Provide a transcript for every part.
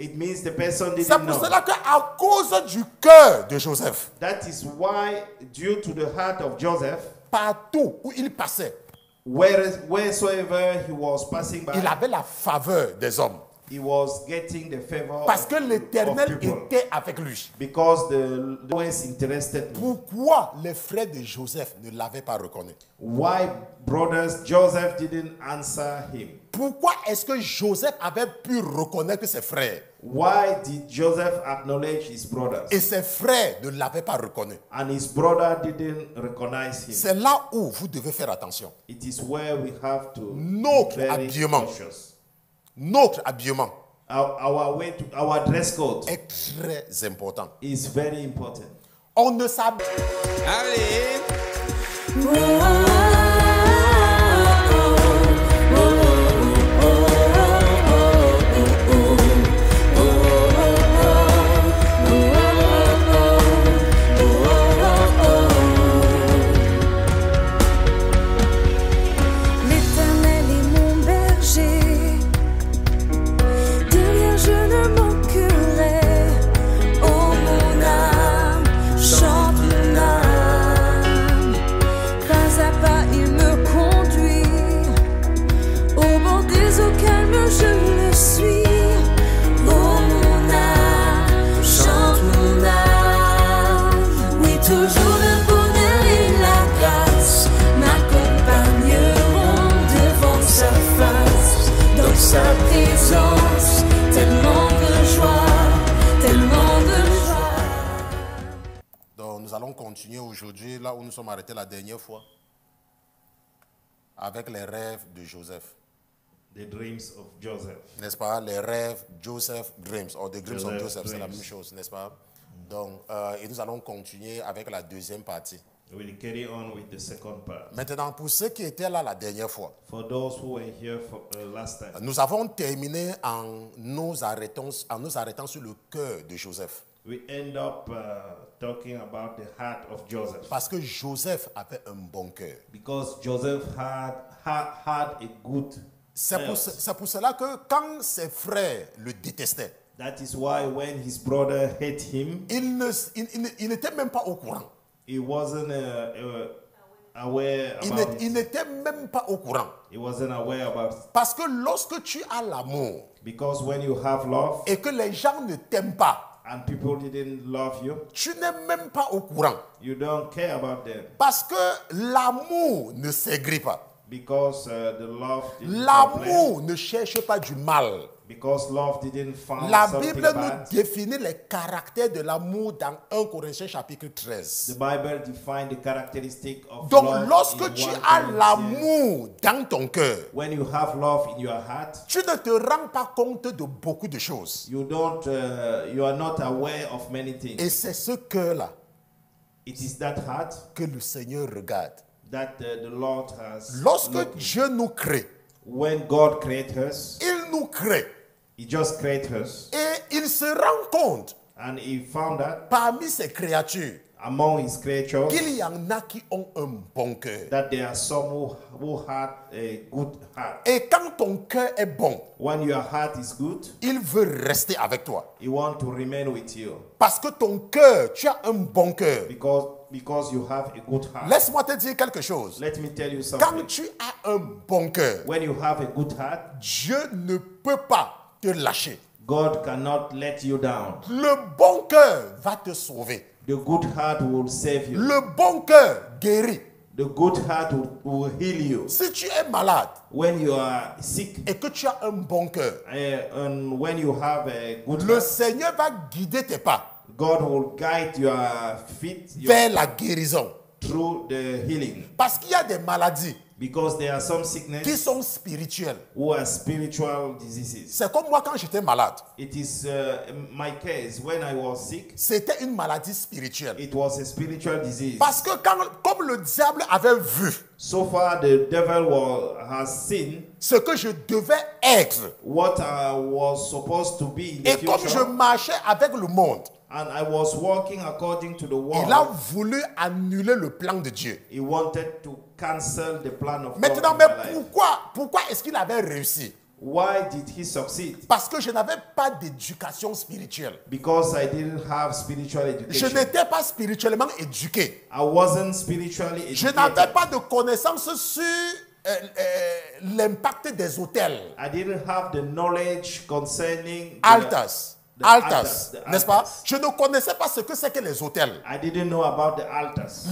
It means the person C'est didn't pour know. cela qu'à cause du cœur de Joseph, That is why, due to the heart of Joseph, partout où il passait, wheresoever he was passing by, il avait la faveur des hommes. he was getting the favor Parce que of l'Éternel people. était avec lui. Because the always interested me. Pourquoi les frères de Joseph ne l'avaient pas reconnu? Why brothers Joseph didn't answer him? Pourquoi est-ce que Joseph avait pu reconnaître ses frères Why did Joseph acknowledge his brothers? et ses frères ne l'avaient pas reconnu? And his brother didn't recognize him. C'est là où vous devez faire attention. It is where we have to Notre be very habillement. cautious. Notre habillement Our dress code est très important. is very important. On ne s'habille. Allez! Sa présence, tellement de joie, tellement de joie. Donc nous allons continuer aujourd'hui là où nous sommes arrêtés la dernière fois avec les rêves de Joseph. The dreams of Joseph. N'est-ce pas? Les rêves Joseph Dreams, ou the Dreams of Joseph Joseph, c'est la Dreams. même chose, n'est-ce pas? Donc, et nous allons continuer avec la deuxième partie. We'll carry on with the second part. Maintenant, pour ceux qui étaient là la dernière fois, For those who were here for last time, nous avons terminé en nous arrêtant sur le cœur de Joseph. we end up talking about the heart of Joseph. Parce que Joseph avait un bon cœur. Because Joseph had a good C'est pour cela que quand ses frères le détestaient, That is why when his brother hate him, il n'était même pas au courant. he wasn't aware about Il it. n'était même pas au courant. He wasn't aware about it. Parce que lorsque tu as l'amour Because when you have love et que les gens ne t'aiment pas, and people didn't love you, tu n'es même pas au courant. you don't care about them. Parce que l'amour ne s'aigrit pas. Because the love didn't L'amour complain. ne cherche pas du mal. Because love didn't find La something Bible bad. nous définit les caractères de l'amour dans 1 Corinthiens chapitre The 13. Bible defines the characteristic of Donc love lorsque in tu 1 as Corinthians. l'amour dans ton cœur, When you have love in your heart, tu ne te rends pas compte de beaucoup de choses. you are not aware of many things. Et c'est ce cœur-là It is that heart que le Seigneur regarde. that the Lord has Lorsque looked. Dieu nous crée, When God created us, il nous crée. He just created us. Et il se rend compte And He found that parmi ses créatures among His creatures qu'il y en a qui ont un bon cœur. that there are some who had a good heart. Et quand ton cœur est bon, When your heart is good, il veut rester avec toi. He wants to remain with you Parce que ton cœur, tu as un bon cœur. because you have a good heart. Laisse-moi te dire quelque chose. Let me tell you Quand something. tu as un bon cœur, When you have a good heart, Dieu ne peut pas te lâcher. God cannot let you down. Le bon cœur va te sauver. The good heart will save you. Le bon cœur guérit. The good heart will heal you. Si tu es malade When you are sick et que tu as un bon cœur, and when you have a good le heart, Seigneur va guider tes pas God will guide your feet vers la guérison. through the healing. Parce qu'il y a des maladies Because there are some qui sickness sont spirituelles. who are spiritual diseases. C'est comme moi quand j'étais malade. It is my case. When I was sick, C'était une maladie spirituelle. it was a spiritual disease. Parce que comme le diable avait vu So far, the devil has seen ce que je devais être, what I was supposed to be in the et comme je future, marchais avec le monde, and I was walking according to the il a world. voulu annuler le plan de Dieu. He wanted to cancel the plan of Maintenant, God mais in my life. pourquoi est-ce qu'il avait réussi? Why did he succeed? Parce que je n'avais pas d'éducation spirituelle. Because I didn't have spiritual Je education. n'étais pas spirituellement éduqué. I wasn't spiritually Je educated. n'avais pas de connaissances sur l'impact des hôtels. I didn't have the knowledge concerning Altars. the Altars, the n'est-ce pas? altars. Je ne connaissais pas ce que c'est que les hôtels. I didn't know about the altars,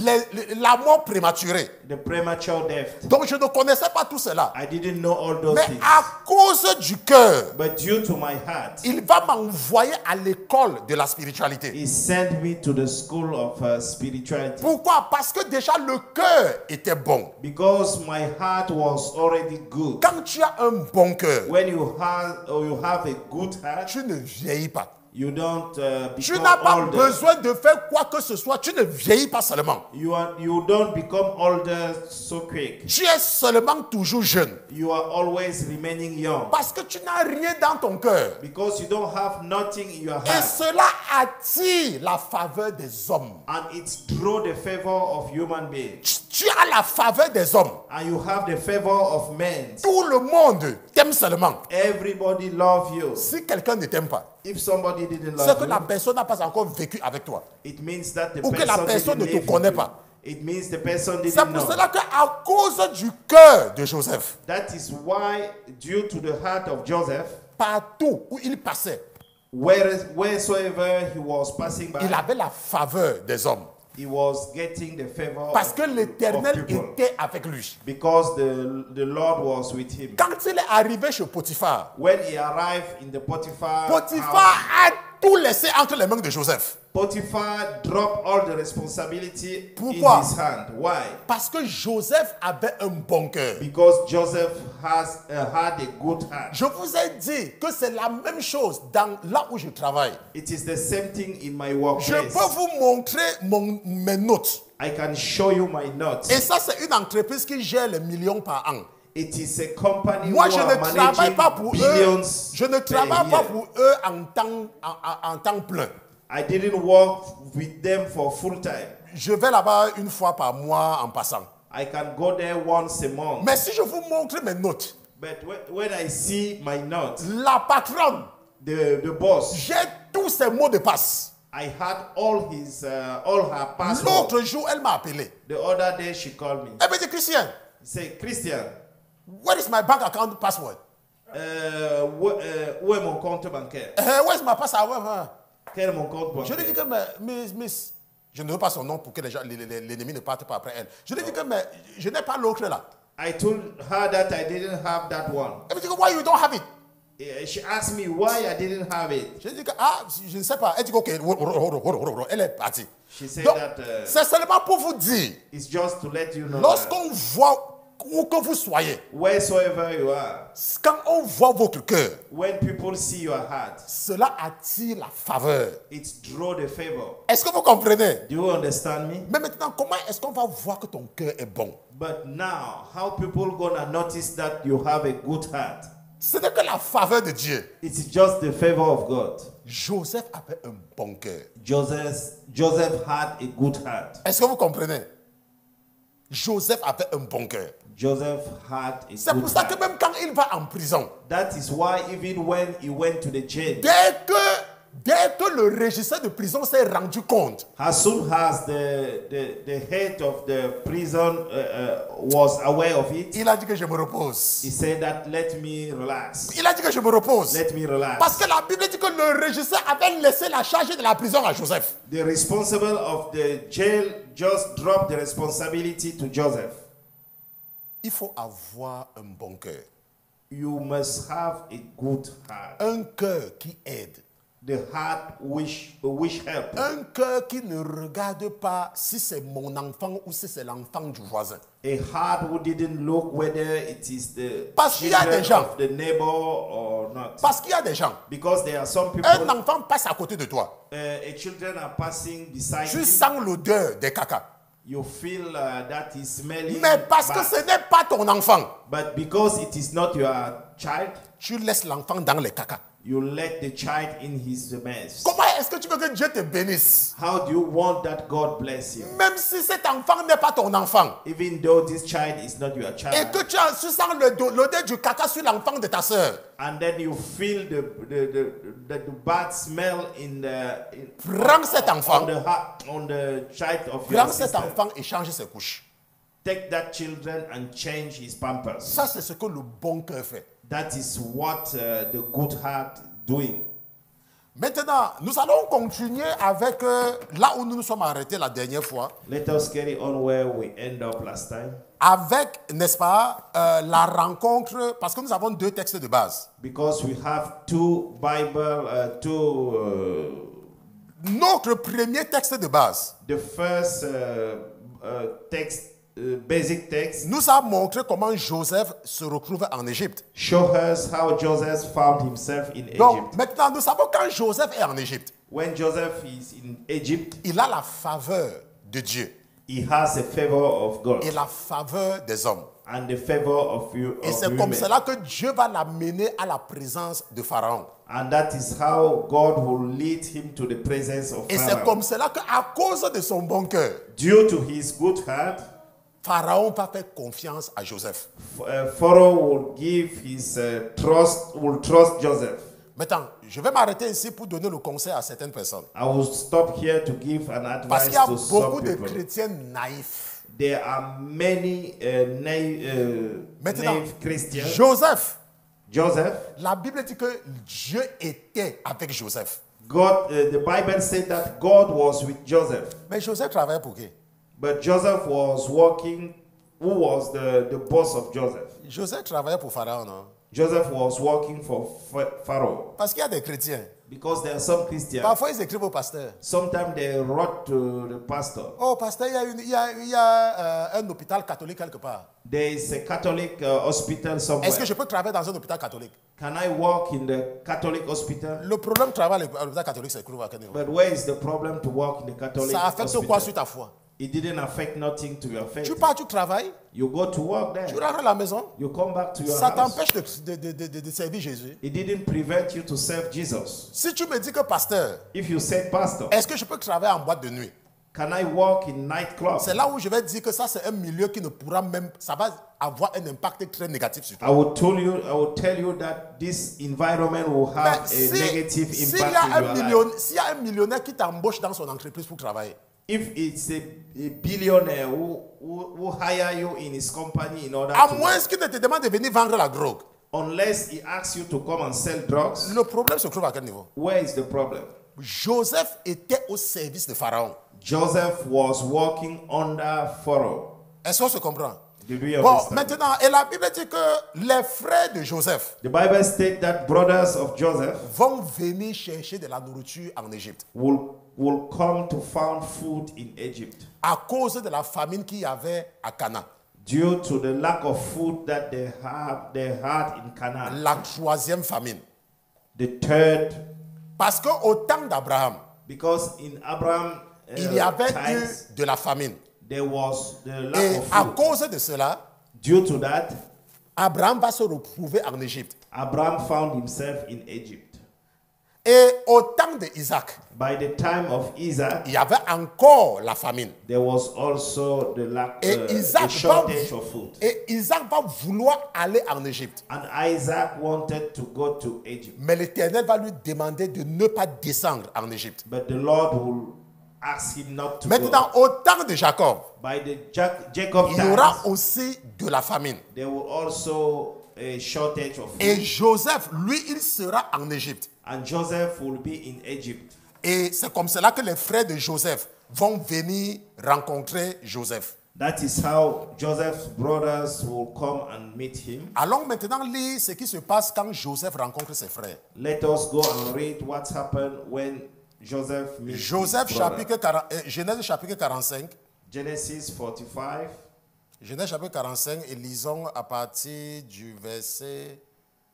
La mort prématurée. the premature death. Donc je ne connaissais pas tout cela. I didn't know all those Mais things. à cause du cœur, But due to my heart, il va m'envoyer à l'école de la spiritualité. he sent me to the school of spirituality. Pourquoi? Parce que déjà le cœur était bon. Because my heart was already good. Quand tu as un bon cœur, When you have a good heart, tu ne vieillis pas. you don't Tu become n'as pas older. besoin de faire quoi que ce soit. Tu ne vieillis pas seulement. You don't become older so quick. Tu es seulement toujours jeune. You are always remaining young. Parce que tu n'as rien dans ton cœur. Because you don't have nothing in your Et heart. cela attire la faveur des hommes. And it draws the favor of human beings. Tu as la faveur des hommes. And you have the favor of men. Tout le monde t'aime seulement. Everybody love you. Si quelqu'un ne t'aime pas, If somebody didn't c'est love que you, la personne n'a pas encore vécu avec toi. it means that the Ou que la person personne ne didn't te live connaît with you. pas. It means the person C'est didn't pour know. cela qu'à cause du cœur de Joseph, That is why, due to the heart of Joseph, partout où il passait, wheresoever he was passing by, il avait la faveur des hommes. he was getting the favor Parce que of l'Éternel people. était avec lui. Because the Lord was with him. Quand il est arrivé chez Potiphar, When he arrived in the Potiphar Potiphar house, a tout laissé entre les mains de Joseph. Potiphar dropped all the responsibility Pourquoi? in his hand. Why? Parce que Joseph avait un bon cœur. Because Joseph had a good heart. Je vous ai dit que c'est la même chose dans là où je travaille. It is the same thing in my Je workplace. peux vous montrer mes notes. I can show you my notes. Et ça, c'est une entreprise qui gère les millions par an. It is a company Moi, who je are ne travaille managing pas pour eux. billions Je ne per travaille pas year. pour eux en temps plein. I didn't work with them for full time. Je vais là-bas une fois par mois en passant. I can go there once a month. Mais si je vous montre mes notes, But when I see my notes, la patronne, the boss, j'ai tous ses mots de passe. I had all her passwords. L'autre jour, elle m'a appelé. The other day she called me. Elle me dit, Christian, Say, Christian, where is my bank account password? où est mon compte bancaire? Where is my password? Quel est mon compte Je lui dis bancaire? que, miss, je ne veux pas son nom pour que l'ennemi ne parte pas après elle. Je lui dis que, mais je n'ai pas l'autre là. I told her that I didn't have that one. Elle me dit que, why you don't have it? She asked me why I didn't have it. Je lui dis que, je ne sais pas. Elle dit, ok, elle est partie. She said Donc, that c'est seulement pour vous dire, it's just to let you know that lorsqu'on voit où que vous soyez, wheresoever you are, quand on voit votre cœur, when people see your heart, cela attire la faveur. it draws the favor. Est-ce que vous comprenez? Do you understand me? Mais maintenant, comment est-ce qu'on va voir que ton cœur est bon? But now, how people gonna notice that you have a good heart? Ce n'est que la faveur de Dieu. It's just the favor of God. Joseph avait un bon cœur. Joseph had a good heart. Est-ce que vous comprenez? Joseph avait un bon cœur. Joseph had a C'est pour good ça que heart. même quand il va en prison, That is why even when he went to the jail, dès que le régisseur de prison s'est rendu compte, as soon as the head of the prison was aware of it, il a dit que je me repose. he said that let me relax. Il a dit que je me repose. Let me relax. Parce que la Bible dit que le régisseur avait laissé la charge de la prison à Joseph. The responsible of the jail just dropped the responsibility to Joseph. Il faut avoir un bon cœur. You must have a good heart. Un cœur qui aide. The heart which help. Un cœur qui ne regarde pas si c'est mon enfant ou si c'est l'enfant du voisin. A heart who didn't look whether it is the Parce qu'il y a des children gens. of the neighbor or not. Parce qu'il y a des gens. Because there are some people, Un enfant passe à côté de toi. children are passing beside Tu you. sens l'odeur des caca. You feel that is smelling Mais parce que bad. ce n'est pas ton enfant, But because it is not your child, tu laisses l'enfant dans les caca. You let the child in his mess. Comment est-ce que tu veux que Dieu te bénisse? How do you want that God bless you? Même si cet enfant n'est pas ton enfant. Even though this child is not your Et child. que tu sens l'odeur du caca sur l'enfant de ta soeur. And then you feel the bad smell in the Prends cet enfant. on the child of your Prends cet sister. enfant et change ses couches. Take that children and change his pampers. Ça, c'est ce que le bon cœur fait. That is what the good heart doing. Maintenant, nous allons continuer avec là où nous nous sommes arrêtés la dernière fois. Let us carry on where we end up last time. Avec, n'est-ce pas, la rencontre, parce que nous avons deux textes de base. Because we have two Bible, Notre premier texte de base the first text, basic text, nous a montré comment Joseph se retrouve en Égypte. show us how Joseph found himself in Donc, Egypt. maintenant, nous savons quand Joseph est en Égypte, When Joseph is in Egypt, il a la faveur de Dieu he has a favor of God et la faveur des hommes. and the favor of you. Et c'est comme cela que Dieu va l'amener à la présence de Pharaon. And that is how God will lead him to the presence of Et c'est Pharaoh. comme cela qu'à cause de son bon cœur, Due to his good heart, Pharaon va faire confiance à Joseph. Pharaoh will give his trust Joseph. Maintenant, je vais m'arrêter ici pour donner le conseil à certaines personnes. I will stop here to give an Parce advice qu'il y a to beaucoup some de people. chrétiens naïfs. There are many Maintenant, naive Christians. Joseph, Joseph, la Bible dit que Dieu était avec Joseph. God, the Bible said that God was with Joseph. Mais Joseph travaillait pour qui? But Joseph was working. Who was the boss of Joseph? Joseph travaillait pour Pharaon, non? Joseph was working for Pharaoh. Parce qu'il y a des chrétiens. Because there are some Christians. Parfois, ils écrivent au pasteur. Sometimes they wrote to the pastor. Oh, pasteur, il y a un hôpital catholique quelque part. There is a Catholic hospital somewhere. Est-ce que je peux travailler dans un hôpital catholique? Can I work in the Catholic hospital? Le problème de travailler à l'hôpital catholique, c'est à quel niveau? But where is the problem to work in the Catholic Ça affecte hospital? quoi sur ta foi? It didn't affect nothing to your faith. Tu pars, tu travailles, You go to work tu there. rentres à la maison, You come back to your ça house. t'empêche de servir Jésus. It didn't prevent you to serve Jesus. Si tu me dis que pasteur, If you said, Pastor, est-ce que je peux travailler en boîte de nuit? can I work in nightclub? C'est là où je vais dire que ça, c'est un milieu qui ne pourra même, ça va avoir un impact très négatif sur toi. I will tell you that this environment will have a negative s'il impact y a in your life. s'il y a un millionnaire qui t'embauche dans son entreprise pour travailler, If it's a billionaire who hire you in his company in order à to moins work, qu'il ne te demande de venir vendre la drogue, unless he asks you to come and sell drugs, le problème se trouve à quel niveau? where is the problem? Joseph était au service de Pharaon. Joseph was working under Pharaoh. Est-ce qu'on se comprend? Did we Bon, understand? maintenant, et la Bible dit que les frères de Joseph The Bible states that brothers of Joseph vont venir chercher de la nourriture en Égypte will come to find food in Egypt à cause de la famine qu'il y avait à Cana. due to the lack of food that they had in Canaan. La troisième famine. The third, Parce qu'au temps d'Abraham, because in Abraham il y avait times, eu de la famine. there was the Et lack of à food. cause de cela, Due to that, Abraham va se retrouver en Égypte. Abraham found himself in Egypt. Et au temps d'Isaac, By the time of Isaac, il y avait encore la famine. there was also the lack, Et the Isaac, shortage of food. va vouloir aller en Égypte. And Isaac wanted to go to Egypt. Mais l'Éternel va lui demander de ne pas descendre en Égypte. But the Lord will ask him not to Maintenant, go. au temps de Jacob, By the Jacob il y aura times, aussi de la famine. there will also a shortage of food. Et Joseph, lui, il sera en Égypte. And Joseph will be in Egypt. Et c'est comme cela que les frères de Joseph vont venir rencontrer Joseph. That is how Joseph's brothers will come and meet him. Allons maintenant lire ce qui se passe quand Joseph rencontre ses frères. Let us go and read what happened when Joseph meets Joseph, his brother. Genèse chapitre 45. Genesis 45. Genèse chapitre 45 et lisons à partir du verset,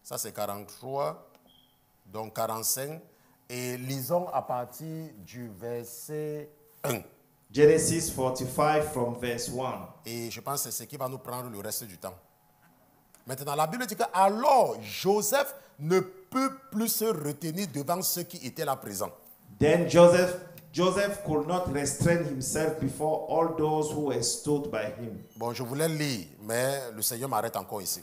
ça c'est 43, donc 45, et lisons à partir du verset 1. Genesis 45 from verse 1. Et je pense que c'est ce qui va nous prendre le reste du temps. Maintenant, la Bible dit que alors Joseph ne peut plus se retenir devant ceux qui étaient là présents. Then Joseph could not restrain himself before all those who were stood by him. Bon, je voulais lire, mais le Seigneur m'arrête encore ici.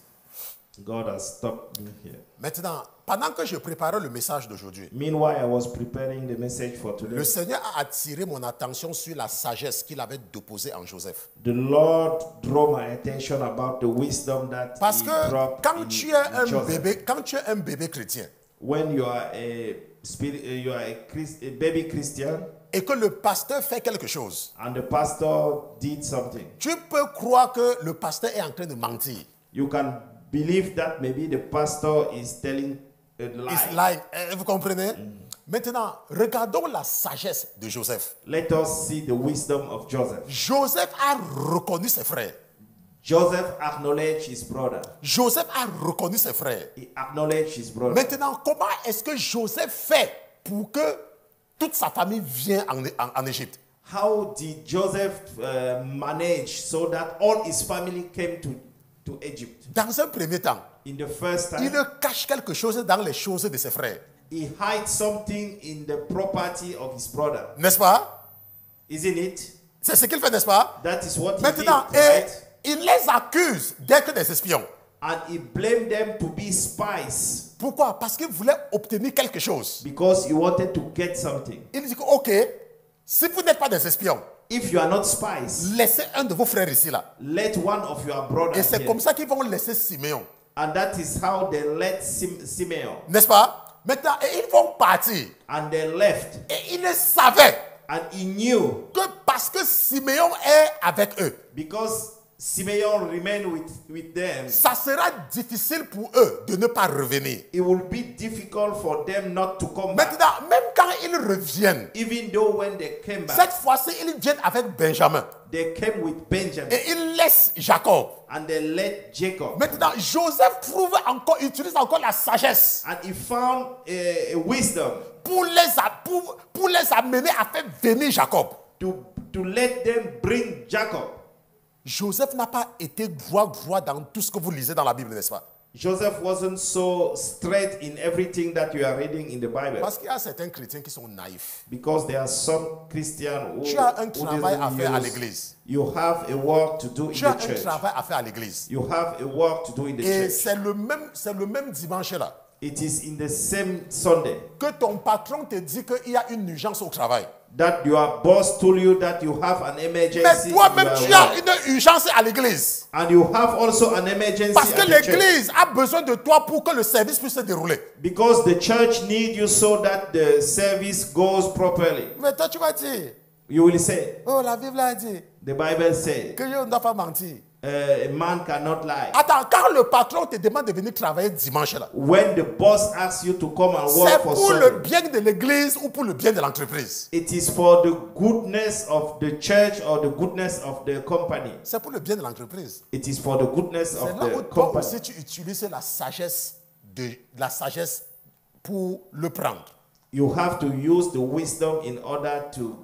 God has stopped me here. Maintenant, pendant que je préparais le message d'aujourd'hui, Meanwhile, I was preparing the message for today. le Seigneur a attiré mon attention sur la sagesse qu'il avait déposée en Joseph. The Lord drew my attention about the wisdom that Parce he que dropped quand in tu es un Joseph. bébé, quand tu es un bébé chrétien When you are a baby Christian et que le pasteur fait quelque chose, and the pastor did something, tu peux croire que le pasteur est en train de mentir. you can believe that maybe the pastor is telling a lie. It's lying. Vous comprenez? Maintenant, regardons la sagesse de Joseph. Let us see the wisdom of Joseph. Joseph a reconnu ses frères. Joseph acknowledged his brother. Joseph a reconnu ses frères. He acknowledged his brother. Maintenant, comment est-ce que Joseph fait pour que toute sa famille vienne en Égypte? How did Joseph manage so that all his family came to Egypt? Dans un premier temps, In the first il time, cache quelque chose dans les choses de ses frères. he hides something in the property of his brother. N'est-ce pas? Isn't it? C'est ce qu'il fait, n'est-ce pas? That is what he Maintenant, did, right? il les accuse d'être des espions. And he blamed them to be spies Pourquoi? Parce qu'il voulait obtenir quelque chose. because he wanted to get something. Il dit que, ok, si vous n'êtes pas des espions, If you are not spies, laissez un de vos frères ici là. let one of your Et brothers c'est here. comme ça qu'ils vont laisser Siméon. And that is how they let Simeon. N'est-ce pas? Maintenant, et ils vont partir. And they left. Et ils le savaient And he knew que parce que Siméon est avec eux, because Simeon remained with them, ça sera difficile pour eux de ne pas revenir. it will be difficult for them not to come back. Maintenant, même quand ils reviennent, Even though when they came back, cette fois-ci, ils viennent avec Benjamin. they came with Benjamin Et ils laissent Jacob. and they let Jacob. Maintenant, Joseph utilise encore la sagesse And he found a wisdom pour les amener à faire venir Jacob. to let them bring Jacob. Joseph n'a pas été droit dans tout ce que vous lisez dans la Bible, n'est-ce pas? Joseph wasn't so straight in everything that you are reading in the Bible. Parce qu'il y a certains chrétiens qui sont naïfs. Because there are some Christians who, Tu as un who travail à doesn't faire à use- l'église. You have a work to do in Tu as the un church. travail à faire à l'église. You have a work to do in the Et church. c'est le même dimanche là It is in the same Sunday que ton patron te dit qu'il y a une urgence au travail. that your boss told you that you have an emergency. Mais toi-même, in tu your as work. une urgence à l'église. And you have also an emergency Parce que at the church. l'église a besoin de toi pour que le service puisse se dérouler. Because the church needs you so that the service goes properly. Mais toi, tu vas dire, You will say, oh, la Bible a dit the Bible says, que je ne dois pas mentir. a man cannot lie. Attends, quand le patron te demande de venir travailler dimanche là, When the boss asks you to come and c'est work for pour le Sunday, bien de l'église ou pour le bien de l'entreprise? it is for the goodness of the church or the goodness of the company. C'est pour le bien de l'entreprise. It is for the goodness C'est of là où the toi company. aussi tu utilises la sagesse pour le prendre. You have to use the wisdom in order to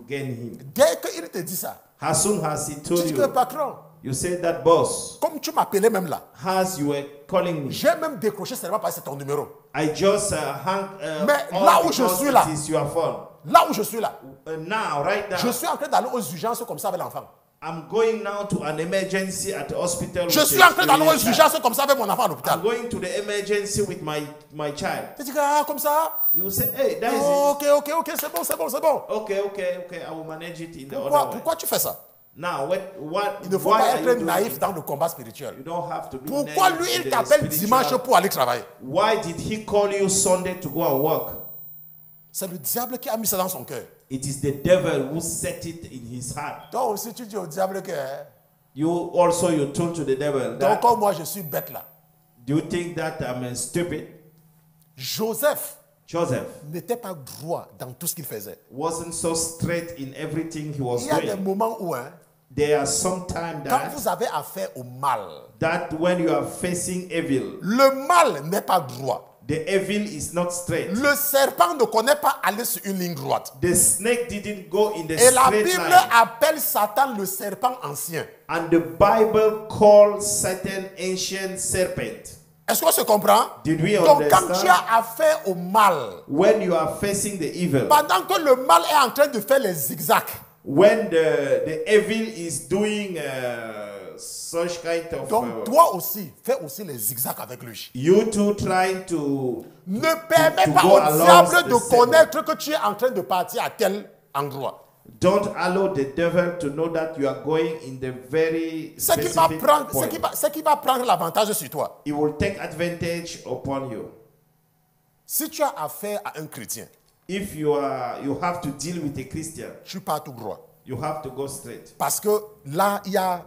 gain him. Dès qu'il te dit ça, As soon as he tu told dis que you, patron, you say that boss, comme tu m'appelais même là, as you were calling me, j'ai même décroché seulement parce que c'est ton numéro. I just hang Mais on là où je because suis là, it is your phone. Là où je suis là, Now, right now, je suis en train d'aller aux urgences comme ça avec l'enfant. I'm going now to an emergency at the hospital. Je with suis the- en train d'aller aux with the child. urgences comme ça avec mon enfant à l'hôpital. I'm going to the emergency with my child. Tu dis que, ah, comme ça? You will say, hey, that is Oh, ok, c'est bon. it. Okay, I will manage it in the other way. Pourquoi tu fais ça? Now, what Il ne faut why pas are you être doing naïf it? dans le combat spirituel. You don't have to be Pourquoi naive lui, in il the t'appelle spiritual. dimanche pour aller travailler? Why did he call you Sunday to go and work? C'est le diable qui a mis ça dans son cœur. It is the devil who set it in his heart. Toi aussi, tu dis au diable que, You told to the devil donc that, comme moi, je suis bête là. do you think that I'm stupid? Joseph Joseph n'était pas droit dans tout ce qu'il faisait. wasn't so straight in everything he was Il y a des doing. moments où, hein, There are some time quand that, vous avez affaire au mal, when you are facing evil, le mal n'est pas droit. the evil is not straight. Le serpent ne connaît pas aller sur une ligne droite. The snake didn't go in the Et la straight Bible line. appelle Satan le serpent ancien. And the Bible calls Satan ancient serpent. Est-ce qu'on se comprend? Did we Donc quand understand? tu as affaire au mal, When you are facing the evil, pendant que le mal est en train de faire les zigzags, when the evil is doing such kind of, donc toi aussi, fais aussi les zigzags avec lui. you too trying to Ne permets to pas go au along diable the de same. connaître que tu es en train de partir à tel endroit. Don't allow the devil to know that you are going in the very C'est qu'il va specific prendre, point. c'est qu'il va prendre l'avantage sur toi. He will take advantage upon you. Si tu as affaire à un chrétien, If you have to deal with a Christian, tu pars tout droit. you have to go straight, Parce que là, il y a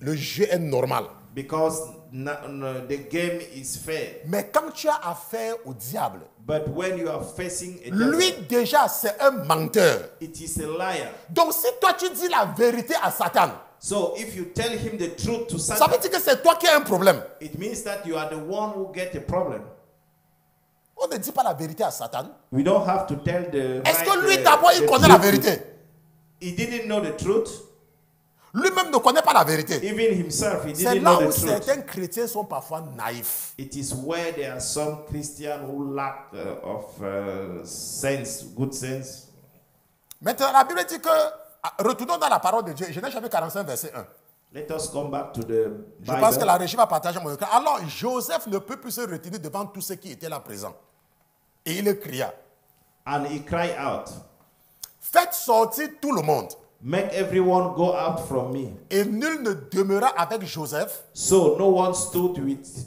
le jeu est normal. because the game is fair. Mais quand tu as affaire au diable, But when you are facing a devil, lui déjà c'est un menteur. it is a liar. Donc si toi tu dis la vérité à Satan, So if you tell him the truth to ça Satan, veut dire que c'est toi qui as un problème. it means that you are the one who get a problem. On ne dit pas la vérité à Satan. We don't have to tell the Est-ce que lui the- d'abord il the connaît la truth. vérité? He didn't know the truth. Lui-même ne connaît pas la vérité. Even himself, he C'est didn't là know où the truth. certains chrétiens sont parfois naïfs. It is where there are some Christians who lack of sense, good sense. Maintenant, la Bible dit que, retournons dans la parole de Dieu, Genèse chapitre 45, verset 1. Let us come back to the Je pense que Bible. la régie va partager mon écran. Alors, Joseph ne peut plus se retenir devant tous ceux qui étaient là présents. Et il cria, And he cried out, faites sortir tout le monde. make everyone go out from me. Et nul ne demeura avec Joseph So no one stood with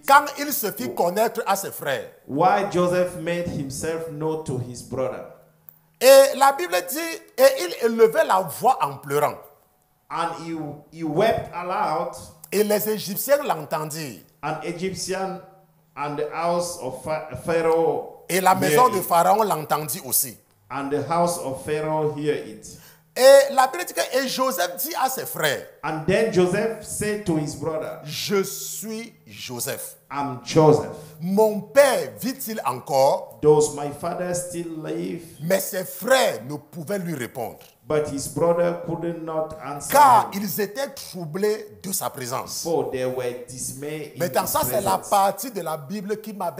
quand il se fit connaître à ses frères. why Joseph made himself known to his brother. Et la Bible dit, et il élevait la voix en pleurant. And he wept aloud, Et les Égyptiens l'entendirent. an Egyptian and the house of Pharaoh Et la maison hear de it. Pharaon l'entendit aussi. And the house of Pharaoh hear it. Et la Bible dit que et Joseph dit à ses frères, And then Joseph said to his brother, je suis Joseph. I'm Joseph. Mon père vit-il encore? Does my father still live? Mais ses frères ne pouvaient lui répondre. But his brother could not answer Car him, ils étaient troublés de sa présence. for they were dismayed in Maintenant, his ça c'est la presence. partie de la Bible qui m'a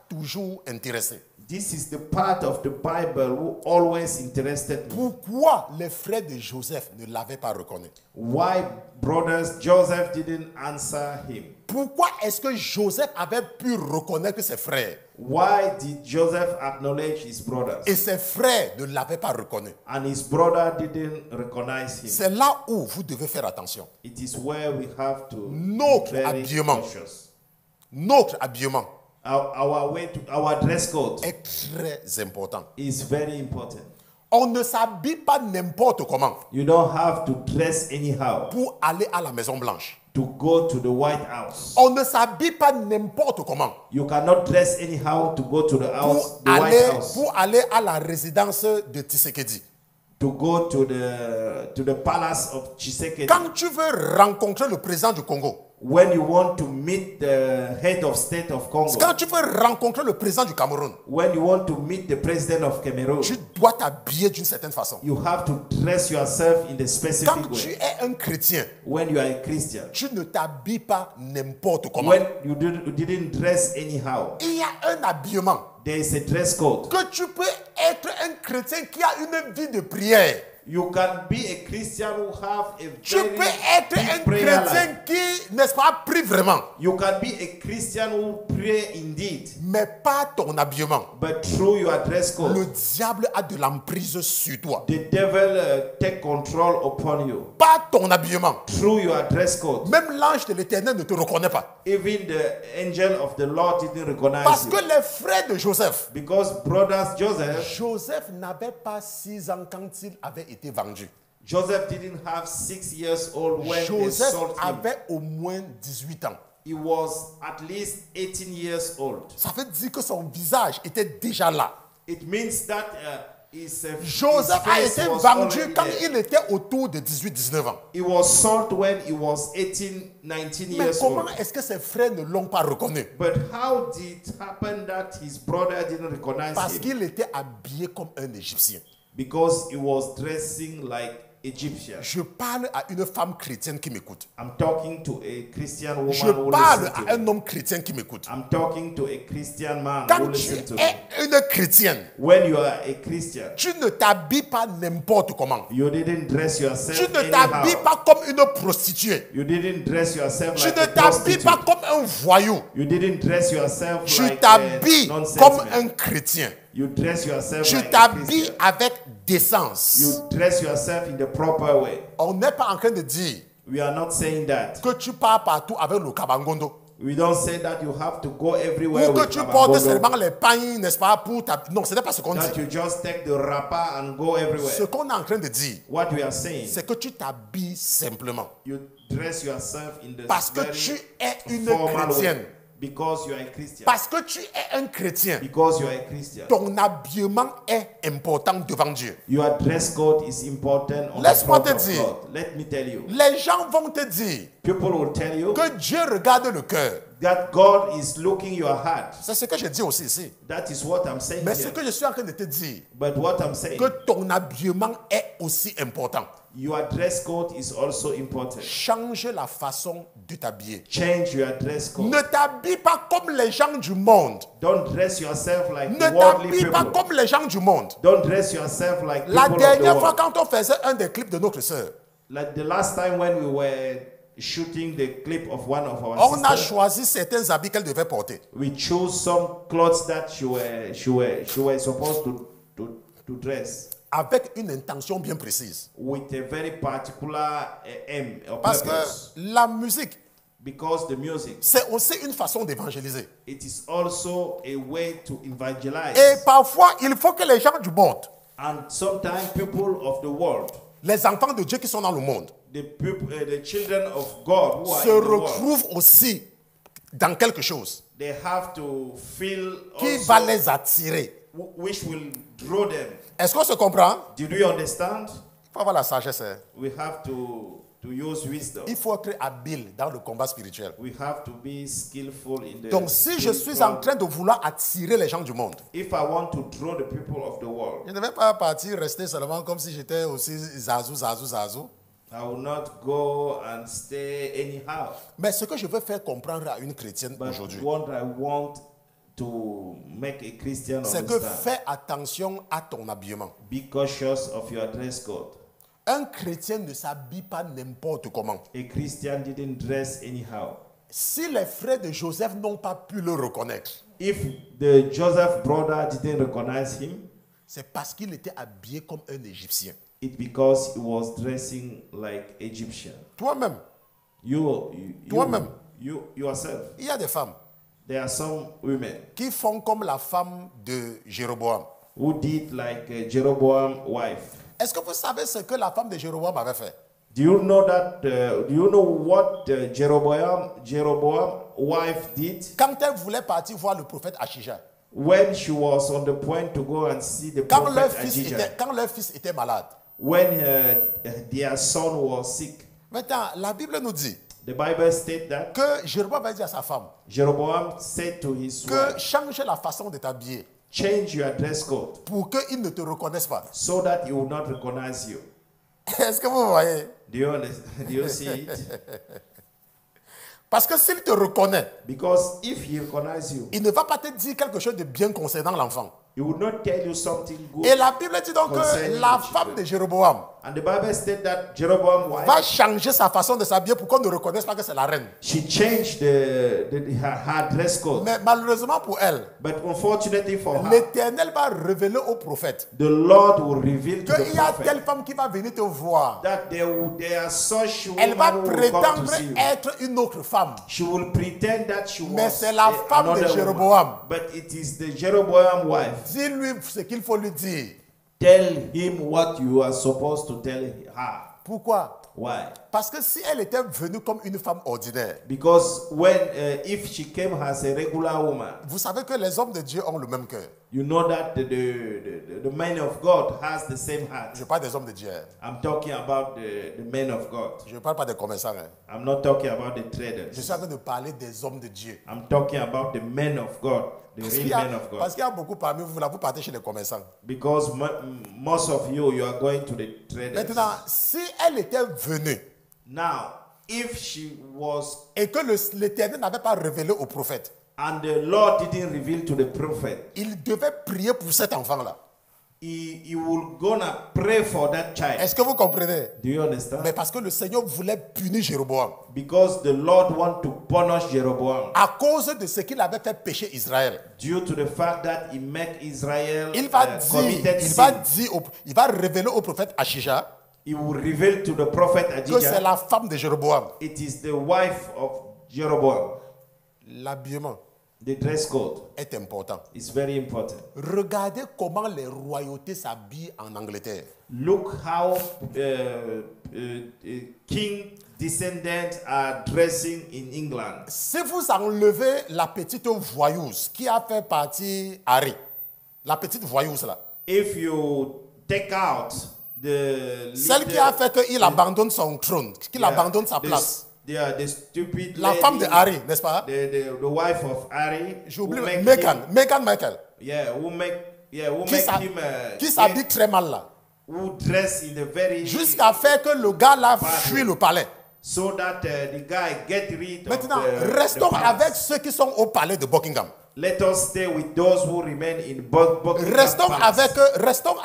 toujours intéressé. This is the part of the Bible who always interested me. Pourquoi les frères de Joseph ne l'avaient pas reconnu? Why brothers Joseph didn't answer him? Pourquoi est-ce que Joseph avait pu reconnaître ses frères Why did Joseph acknowledge his brothers et ses frères ne l'avaient pas reconnu? and his brother didn't recognize him? C'est là où vous devez faire attention. It is where we have to Notre be very habillement. cautious. Notre habillement Our dress code est très important. is very important. On ne s'habille pas n'importe comment You don't have to dress anyhow pour aller à la Maison Blanche. to go to the White House. On ne s'habille pas n'importe comment You cannot dress anyhow to go to the house, the aller, White House, pour aller à la résidence de Tshisekedi. to go to the palace of Tshisekedi. Quand tu veux rencontrer le président du Congo, When you want to meet the head of state of Congo, quand tu veux rencontrer le président du Cameroun, when you want to meet the president of Cameroon, tu dois t'habiller d'une certaine façon. you have to dress yourself in a specific Quand tu way. es un chrétien, When you are a Christian, tu ne t'habilles pas n'importe comment. when you didn't dress anyhow, Il y a un habillement there is a dress code. que tu peux être un chrétien qui a une vie de prière. You can be a Christian who have a Tu very peux être un big prayer life. chrétien qui, n'est-ce pas, prie vraiment, You can be a Christian who pray indeed, mais pas ton habillement. but through your dress Le code, diable a de l'emprise sur toi. the devil take control upon you. Pas ton habillement. Through your dress code, Même l'ange de l'éternel ne te reconnaît pas. even the angel of the Lord didn't recognize Parce you. que les frères de Joseph, Because brothers Joseph n'avait pas 6 ans quand il avait été vendu. Joseph didn't have 6 years old when they Joseph sold him. avait au moins 18 ans. He was at least 18 years old. Ça veut dire que son visage était déjà là. It means that his Joseph a face été was vendu already quand there. il était autour de 18-19 ans. He was sold when he was 18, 19 Mais years comment old. est-ce que ses frères ne l'ont pas reconnu? But how did it happen that his brother didn't recognize Parce him? qu'il était habillé comme un Égyptien. Because he was dressing like Egyptian. Je parle à une femme chrétienne qui m'écoute. I'm talking to a Christian woman Je who parle listens to à un me. homme chrétien qui m'écoute. I'm talking to a Christian man who Quand tu listens to me. es une chrétienne, When you are a Christian, tu ne t'habilles pas n'importe comment. you didn't dress yourself Tu ne t'habilles anyhow. pas comme une prostituée. You didn't dress yourself Tu like ne a t'habilles prostitute. pas comme un voyou. You didn't dress yourself Tu like a t'habilles nonsense comme man. un chrétien. You dress yourself Tu like a t'habilles Christian. avec décence. You dress yourself in the proper way. On n'est pas en train de dire We are not saying that. que tu pars partout avec le kabangondo. We don't say that you have to go everywhere Ou que with tu portes kabangondo, seulement les pagnes, n'est-ce pas, pour ta... Non, ce n'est pas ce qu'on that dit. you just take the wrapper and go everywhere. Ce qu'on est en train de dire, What we are saying, c'est que tu t'habilles simplement. you dress yourself in the Parce que very tu es une formal chrétienne. way. Because you are a Christian. Parce que tu es un chrétien. Because you are a Christian. Ton habillement est important devant Dieu. Your dress code is important on the Laisse-moi front te of dire. God. Let me tell you. Les gens vont te dire People will tell you que Dieu regarde le cœur. that God is looking your heart. C'est ce que je dis aussi ici. That is what I'm saying Mais ce here. que je suis en train de te dire, But what I'm saying, que ton habillement est aussi important. your dress code is also important. Change la façon de t'habiller. Change your dress code. Ne t'habille pas comme les gens du monde. Don't dress yourself like Ne the worldly t'habille pas people. comme les gens du monde. Don't dress yourself like La people of the dernière fois, world. quand on faisait un des clips de notre sœur, Like the last time when we were shooting the clip of one of our on a sisters, choisi certains habits qu'elle devait porter. we chose some clothes that she were supposed to dress Avec une intention bien précise. with a very particular aim or Parce que purpose. la musique, Because the music, c'est aussi une façon d'évangéliser. it is also a way to evangelize. Et parfois, il faut que les gens du monde, And sometimes people of the world, les enfants de Dieu qui sont dans le monde, the children of God who are se in the world, retrouvent aussi dans quelque chose they have to feel qui also va les attirer. which will draw them. Est-ce qu'on se comprend? Did we understand? Il faut avoir la sagesse. Hein. We have to use wisdom. Il faut être habile dans le combat spirituel. We have to be skillful in the Donc si je suis en train de vouloir attirer les gens du monde, If I want to draw the people of the world, je ne vais pas partir rester seulement comme si j'étais aussi zazou. I will not go and stay anyhow. Mais ce que je veux faire comprendre à une chrétienne But aujourd'hui, what I want to make a Christian c'est que understand, fais attention à ton habillement. be cautious of your dress code. Un chrétien ne s'habille pas n'importe comment. A Christian didn't dress anyhow. Si les frères de Joseph n'ont pas pu le reconnaître, If the Joseph brother didn't recognize him, c'est parce qu'il était habillé comme un Égyptien. it's because he was dressing like Egyptian. Toi-même, Toi-même, you yourself. il y a des femmes There are some women qui font comme la femme de Jéroboam. who did like Jeroboam's wife. Est-ce que vous savez ce que la femme de Jéroboam avait fait? Do you know that? Do you know what Jeroboam's wife did Quand elle voulait partir voir le prophète Achija, when she was on the point to go and see the quand leur prophet fils Ajijah? quand leur fils était malade. When their son was sick, Maintenant, la Bible nous dit the Bible states that que Jéroboam va dire à sa femme Jeroboam said to his que wife, change la façon de t'habiller "Change your dress code pour qu'il ne te reconnaisse pas. so that he will not recognize you." Est-ce que vous voyez? Do you see it? Parce que s'il te reconnaît, Because if he recognizes you, il ne va pas te dire quelque chose de bien concernant l'enfant. he will not tell you something good. Et la Bible dit donc que Concerning la the femme children. de Jéroboam And the Bible states that Jeroboam's wife, va changer sa façon de s'habiller pour qu'on ne reconnaisse pas que c'est la reine. she changed her dress code. Mais malheureusement pour elle, But unfortunately for her, l'Éternel va révéler au prophète the Lord will reveal to the qu'il y a prophet telle femme qui va venir te voir. that there are such Elle va women who will come prétendre to see you. être une autre femme. She will pretend that she Mais was c'est la femme de another Jéroboam. woman. But it is the Jeroboam wife. Dis-lui ce qu'il faut lui dire. Tell him what you are supposed to tell her. Pourquoi? Why? Parce que si elle était venue comme une femme ordinaire, Because when if she came as a regular woman, vous savez que les hommes de Dieu ont le même cœur. You know that the man of God has the same heart. Je parle des hommes de Dieu. I'm talking about the men of God. Je ne parle pas des commerçants. I'm not talking about the Je traders. suis en train de parler des hommes de Dieu. I'm talking about the men of God, the real men of God. Parce qu'il y a beaucoup parmi vous, là, vous partez chez les commerçants. Because most of you are going to the traders. Maintenant, si elle était venue Now, if she was, et que l'Éternel n'avait pas révélé au prophète, and the Lord didn't reveal to the prophet, il devait prier pour cet enfant-là. he will gonna pray for that child. Est-ce que vous comprenez? Do you understand? Mais parce que le Seigneur voulait punir Jéroboam Because the Lord want to punish Jeroboam à cause de ce qu'il avait fait pécher Israël. due to the fact that he made Israel Il va committed il va révéler au prophète Achija He will reveal to the prophet que c'est Ajijah, la femme de Jéroboam. it is the wife of Jeroboam. L'habillement The dress code est important. is very important. Regardez comment les royautés s'habillent en Angleterre. Look how king descendants are dressing in England. Si vous enlevez la petite voyeuse qui a fait partie Harry, la petite voyeuse là, If you take out celle qui a fait qu'il abandonne son trône, qu'il abandonne sa place, the stupid la lady, femme de Harry, n'est-ce pas? the wife of Harry, J'oublie who make Meghan Michael, qui s'habille très mal là, who dress in the very jusqu'à faire que le gars là fuit le palais. so that the guy get rid Maintenant, of the restons palace. avec ceux qui sont au palais de Buckingham. Let us stay with those who remain in Buckingham Restons Palace.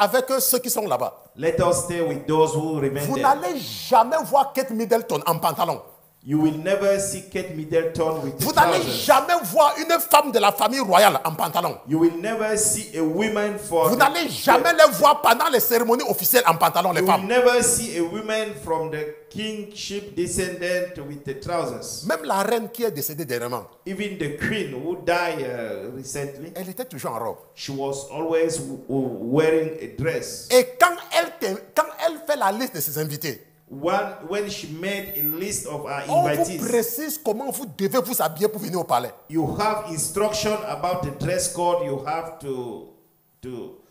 avec ceux qui sont là-bas. Let us stay with those who remain Vous there. n'allez jamais voir Kate Middleton en pantalon. You will never see Kate Middleton with Vous n'allez trousers. jamais voir une femme de la famille royale en pantalon. You will never see a woman for. Vous n'allez jamais les voir pendant les cérémonies officielles en pantalon, les You will femmes. never see a woman from the kingship descendant with the trousers. Même la reine qui est décédée dernièrement, Even the queen who died recently, elle était toujours en robe. she was always wearing a dress. Et quand elle fait la liste de ses invités, When she made a list of her on vous invitees, précise comment vous devez vous habiller pour venir au palais. you have instruction about the dress code you have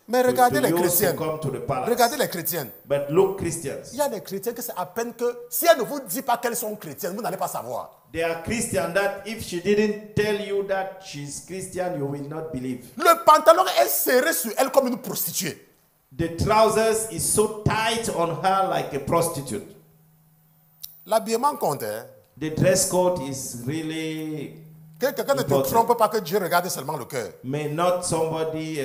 Mais regardez les use to chrétiennes. come to the palace. Regardez les chrétiennes. But look, Christians. Il y a des chrétiens que c'est à peine que si elle ne vous dit pas qu'elles sont chrétiennes, vous n'allez pas savoir. They are Christian that if she didn't tell you that she's Christian, you will not believe. Le pantalon est serré sur elle comme une prostituée. The trousers is so tight on her like a prostitute. L'habillement compte. Hein? The dress code is really Que quelqu'un ne te important. trompe pas que Dieu regarde seulement le cœur. May not somebody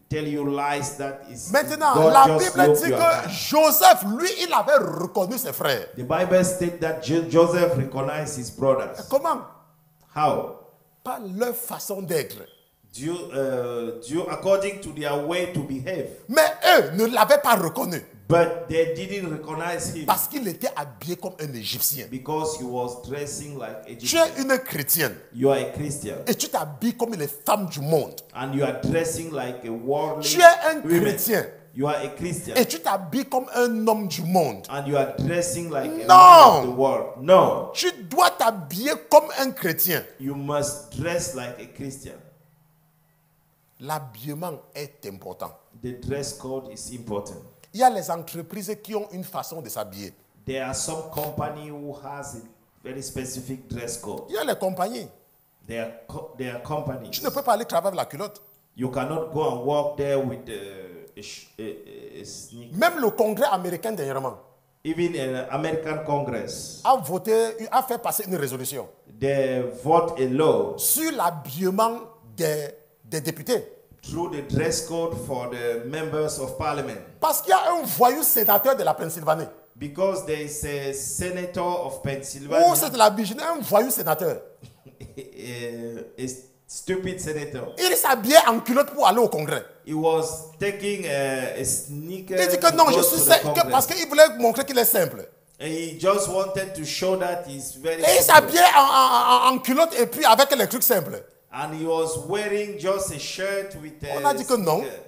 tell you lies that is Maintenant, God la just Bible look dit your que heart. Joseph, lui, il avait reconnu ses frères. The Bible states that Joseph recognized his brothers. Comment? How? Par leur façon d'être. According to their way to behave. Mais eux ne l'avaient pas reconnu. But they didn't recognize him Parce qu'il était habillé comme un Égyptien. because he was dressing like Tu Egyptian. es une chrétienne. You are a Christian Et tu t'habilles comme les femmes du monde. and you are dressing like a worldly Tu es un woman. chrétien. You are a Christian Et tu t'habilles comme un homme du monde. and you are dressing like a No. man of the world. No, Tu dois t'habiller comme un chrétien. you must dress like a Christian. L'habillement est important. The dress code is important. Il y a les entreprises qui ont une façon de s'habiller. There are some company who has a very specific dress code. Il y a les compagnies. They are companies. Tu ne peux pas aller travailler avec la culotte. You cannot go and work there with a sneaker. Même le Congrès américain dernièrement Even in American Congress, a fait passer une résolution they vote a law sur l'habillement des députés. through the dress code for the members of parliament. Parce qu'il y a un voyou sénateur de la Pennsylvanie. Because there is a senator of Ou Pennsylvania, c'est de la Virginie, un voyou sénateur. a stupid senator. Il s'habillait en culotte pour aller au Congrès. He was taking a sneaker. Il dit que to non, go je to suis the simple. Congress. Parce qu'il voulait montrer qu'il est simple. And he just wanted to show that he's very Et il simple. s'habillait en culotte et puis avec les trucs simples. And he was wearing just a shirt with a On a dit que non. sneaker.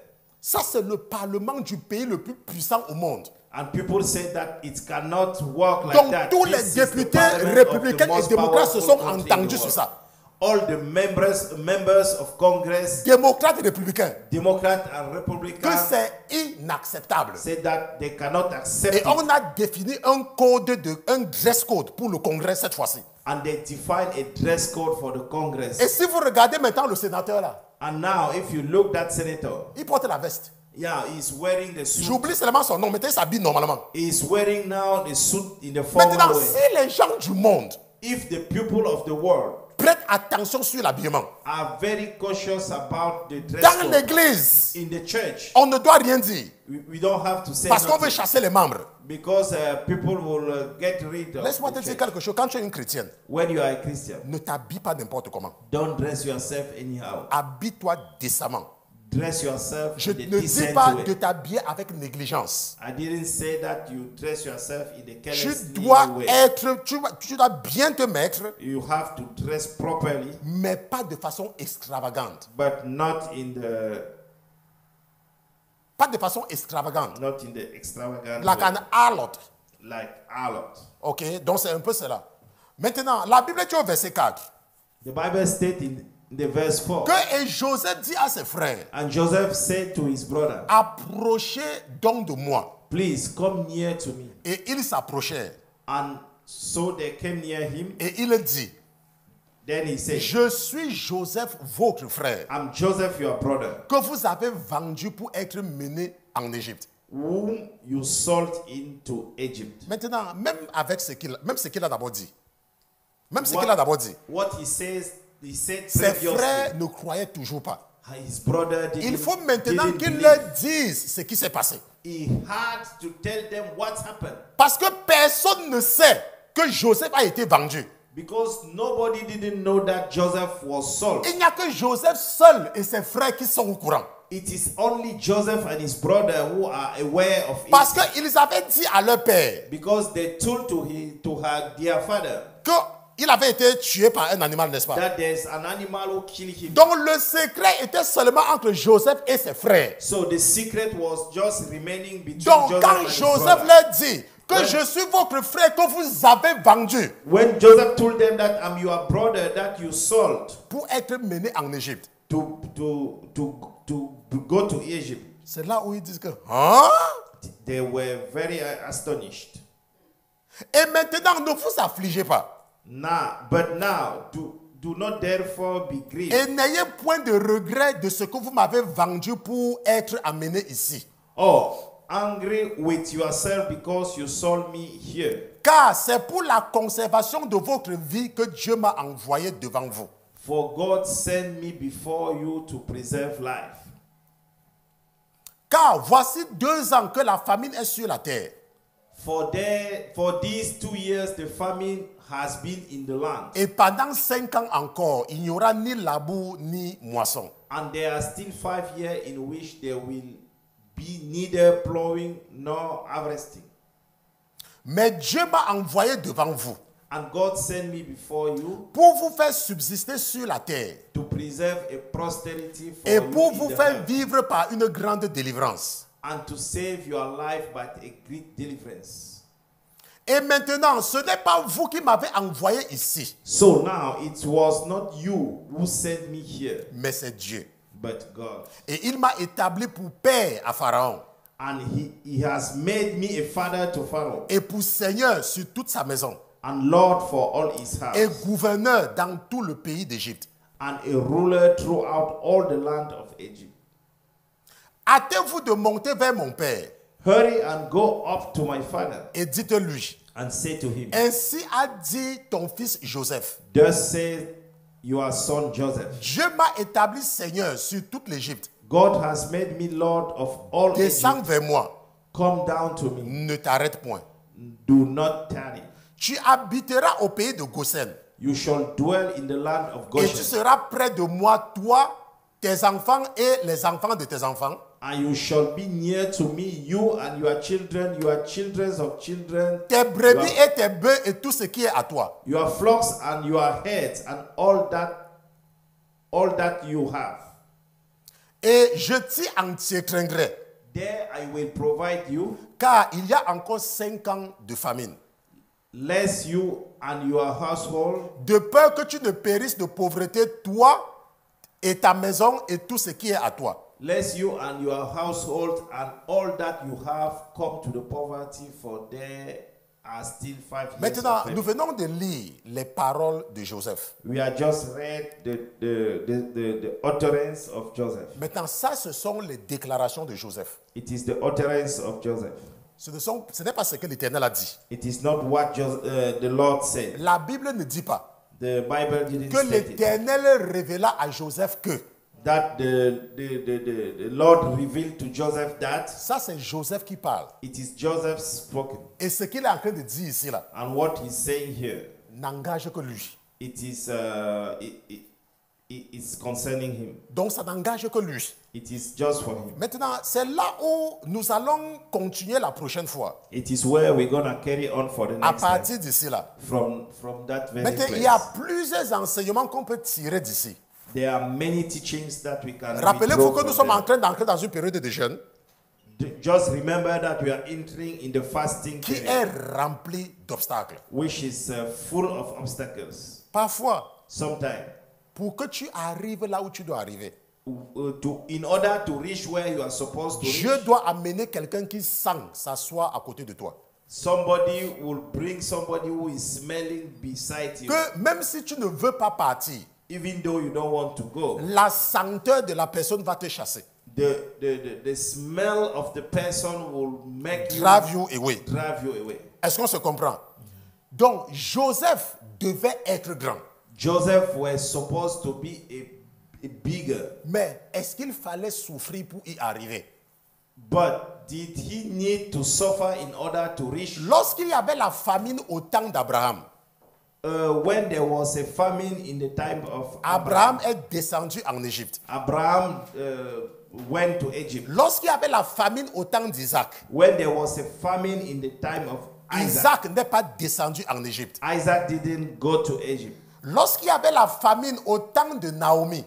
Ça, c'est le parlement du pays le plus puissant au monde. And people say that it cannot work like Donc, that. tous les This is the députés parliament of the républicains et most démocrates se sont powerful country in the entendus sur world. ça. all the members of Congress, démocrates et républicains, Democrats and que Republicans, c'est inacceptable. say that they cannot accept Et it. on a défini un dress code pour le Congrès cette fois-ci. And they define a dress code for the Congress. Et si vous regardez maintenant le sénateur là, And now, if you look at Senator, il porte la veste. yeah, he's wearing the suit. J'oublie seulement son nom, mais il s'habille normalement. He's wearing now the suit in the formal Maintenant, way. si les gens du monde If the people of the world prêtent attention sur l'habillement, are very cautious about the dress dans code l'église, in the church, on ne doit rien dire. we don't have to say Parce qu'on veut nothing, chasser les membres. because people will get rid of Laisse-moi te the dire church. quelque chose. Quand tu es une chrétienne, When you are a Christian, ne t'habille pas n'importe comment. don't dress yourself anyhow. Habille-toi décemment. Dress yourself Je in a ne dis decent pas way. de t'habiller avec négligence. I didn't say that you dress yourself in a Tu careless dois way. tu dois bien te mettre, You have to dress properly, mais pas de façon extravagante. but not in the extravagant Like way, an harlot. like harlot. Ok, donc c'est un peu cela. Maintenant, la Bible dit au verset 4 The Bible states in the verse 4, que et Joseph dit à ses frères, and Joseph said to his brother, approchez donc de moi. please come near to me. Et ils s'approchèrent. And so they came near him. Et il dit, Then he said, je suis Joseph, votre frère, I'm Joseph, your brother, que vous avez vendu pour être mené en Égypte. whom you sold into Egypt. Maintenant, même ce qu'il a d'abord dit, What he said ses previously, frères ne croyaient toujours pas. his brother Il faut maintenant didn't qu'il believe. leur dise ce qui s'est passé. He had to tell them what happened, Parce que personne ne sait que Joseph a été vendu. because nobody didn't know that Joseph was sold. Il n'y a que Joseph seul et ses frères qui sont au courant. It is only Joseph and his brother who are aware of it, Parce qu'ils avaient dit à leur père because they told to her dear father qu'il avait été tué par un animal, n'est-ce pas? that there's an animal who killed him. Donc le secret était seulement entre Joseph et ses frères. So the secret was just remaining between Donc Joseph quand and his Joseph brother. leur dit que Ouais. je suis votre frère que vous avez vendu When Joseph told them that I'm your brother that you sold pour être mené en Égypte, to go to Egypt, c'est là où ils disent que hein? they were very astonished. Et maintenant ne vous affligez pas But now, do not therefore be grieved, et n'ayez point de regret de ce que vous m'avez vendu pour être amené ici. or angry with yourself because you sold me here. Car c'est pour la conservation de votre vie que Dieu m'a envoyé devant vous. For God sent me before you to preserve life. Car voici 2 ans que la famine est sur la terre. For these 2 years, the famine has been in the land, Et pendant 5 ans encore, il n'y aura ni labour ni moisson. and there are still 5 years in which there will be neither plowing nor harvesting. Mais Dieu m'a envoyé devant vous And God sent me before you pour vous faire subsister sur la terre to preserve a posterity for et you pour in vous the faire earth, vivre par une grande délivrance. and to save your life by a great deliverance. Et maintenant, ce n'est pas vous qui m'avez envoyé ici, So now it was not you who sent me here, mais c'est Dieu. but God. Et il m'a établi pour père à Pharaon And he has made me a father to Pharaoh, et pour seigneur sur toute sa maison and Lord for all his house, et gouverneur dans tout le pays d'Égypte. and a ruler throughout all the land of Egypt. Hâtez-vous de monter vers mon père Hurry and go up to my father, et dites-lui, and say to him, ainsi a dit ton fils Joseph. thus says your son Joseph, Dieu m'a établi seigneur sur toute l'Égypte. God has made me Lord of all Descends Egypt. vers moi, Come down to me, ne t'arrête point. do not tarry. Tu habiteras au pays de Goshen You shall dwell in the land of et tu Goshen, seras près de moi, toi, tes enfants et les enfants de tes enfants. and you shall be near to me, you and your children of children, Tes brebis et tes bœufs et tout ce qui est à toi. your flocks and your herds, and all that you have. Et je t'y entretiendrai, There I will provide you, car il y a encore 5 ans de famine. lest you and your household, de peur que tu ne périsses de pauvreté, toi et ta maison et tout ce qui est à toi. lest you and your household and all that you have come to the poverty, for there are still 5 years Maintenant, of nous famine. venons de lire les paroles de Joseph. We have just read the utterance of Joseph. Maintenant, ça, ce sont les déclarations de Joseph. It is the utterance of Joseph. Ce n'est pas ce que l'Éternel a dit. It is not what the Lord said. La Bible ne dit pas The Bible didn't que state it. l'Éternel révéla à Joseph que. That the Lord revealed to Joseph that. Ça, c'est Joseph qui parle. It is Joseph spoken. Et ce qu'il est en train de dire ici, là, And what he's saying here, n'engage que lui. it is it's concerning him. Donc, ça n'engage que lui. It is just for him. Maintenant, c'est là où nous allons continuer la prochaine fois. It is where we're going to carry on for the À next time. partir d'ici, là. From that very Maintenant, il y place. a plusieurs enseignements qu'on peut tirer d'ici. There are many teachings that we can Rappelez-vous withdraw que nous from sommes en them. train d'entrer dans une période de jeûne Just remember that we are entering in the fasting qui period, est remplie d'obstacles. which is full of obstacles. Parfois, Sometimes, pour que tu arrives là où tu dois arriver, in order to reach where you are supposed to Dieu reach, doit amener quelqu'un qui sent s'asseoir à côté de toi. somebody will bring somebody who is smelling beside you. Que même si tu ne veux pas partir, Even though you don't want to go, la senteur de la personne va te chasser. the smell of the person will make you Drive you away. drive you away. Est-ce qu'on se comprend? Donc, Joseph devait être grand. Joseph was supposed to be a bigger, Mais est-ce qu'il fallait souffrir pour y arriver? but did he need to suffer in order to reach? Lorsqu'il y avait la famine au temps d'Abraham, When there was a famine in the time of Abraham est descendu en Égypte. Abraham went to Egypt. Lorsqu'il y avait la famine au temps d'Isaac, When there was a famine in the time of Isaac, Isaac n'est pas descendu en Égypte. Isaac didn't go to Egypt. Lorsqu'il y avait la famine au temps de Naomi,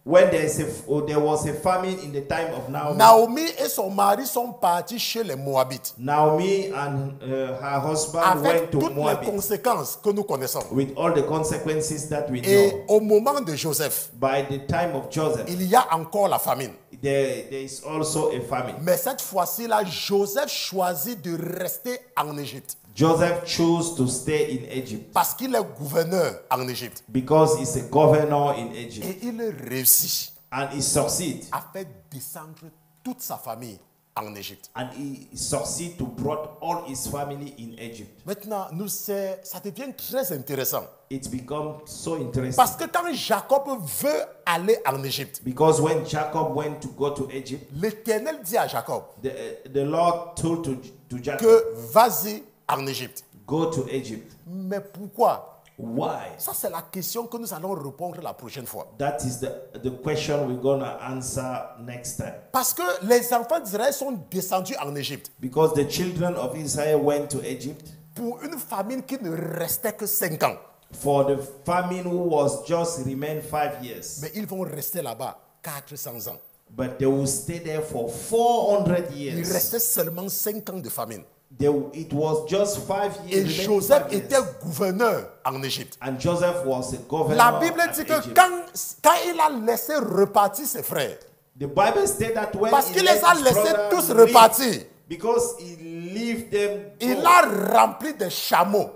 When there was a famine in the time of Naomi, Naomi et son mari sont partis chez les Moabites. Naomi and her husband Avec went to toutes les Moab conséquences que nous connaissons. with all the consequences that we Et know. au moment de Joseph, By the time of Joseph, il y a encore la famine. there is also a famine. Mais cette fois-ci-là, Joseph choisit de rester en Égypte. Joseph chose to stay in Egypt Parce qu'il est gouverneur en Égypte. because he's a governor in Egypt. Et il réussit And he succeed. à faire descendre toute sa famille en Égypte. And he succeed to brought all his family in Egypt. Maintenant, ça devient très intéressant. It's become so interesting. Parce que quand Jacob veut aller en Égypte, Because when Jacob went to go to Egypt, l'Éternel dit à Jacob the Lord told to Jacob, que vas-y en Égypte. go to Egypt. Mais pourquoi? Why? Ça, c'est la question que nous allons répondre la prochaine fois. That is the question we're going to answer next time. Parce que les enfants d'Israël sont descendus en Égypte Because the children of Israel went to Egypt pour une famine qui ne restait que 5 ans. for the famine who was just remained 5 years. Mais ils vont rester là-bas 400 ans. But they will stay there for 400 Il years. restait seulement 5 ans de famine. It was just 5 Et years. remaining Joseph 5 years. était gouverneur en Égypte. And Joseph was a governor. La Bible at dit que Egypt. quand il a laissé repartir ses frères, The Bible stated that when parce he qu'il let les a his laissés brother tous leave, repartir, because he left them, il go, a rempli des chameaux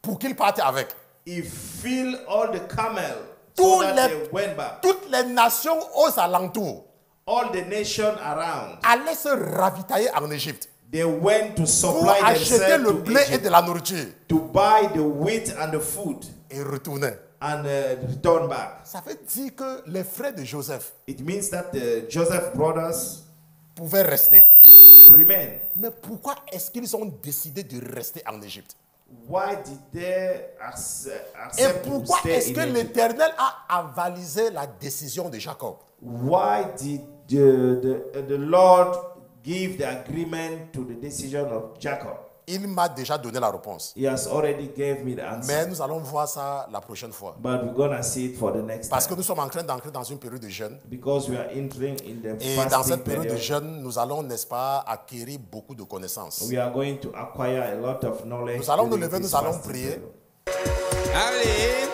pour qu'ils partent avec. he filled all the camel Tous so that les- they went back. Toutes les nations aux alentours All the nations around, allaient se ravitailler en Égypte they went to pour supply acheter themselves le to blé et Egypt de la nourriture to buy the wheat and the food et retourner. and return back. Ça veut dire que les frères de Joseph It means that the Joseph brothers pouvaient rester. remain. Mais pourquoi est-ce qu'ils ont décidé de rester en Égypte? Why did they Et accept to pourquoi stay est-ce in que Egypt? l'Éternel a avalisé la décision de Jacob? Why did the Lord give the agreement to the decision of Jacob? Il m'a déjà donné la réponse. He has already gave me the answer. Mais nous allons voir ça la prochaine fois. But we're gonna see it for the next Parce que time. nous sommes en train d'entrer dans une période de jeûne. Because we are entering in the Et dans fasting cette période de period. jeûne, nous allons, n'est-ce pas, acquérir beaucoup de connaissances. We are going to acquire a lot of knowledge. Nous allons nous during lever, this nous allons fasting prier. period. Allez.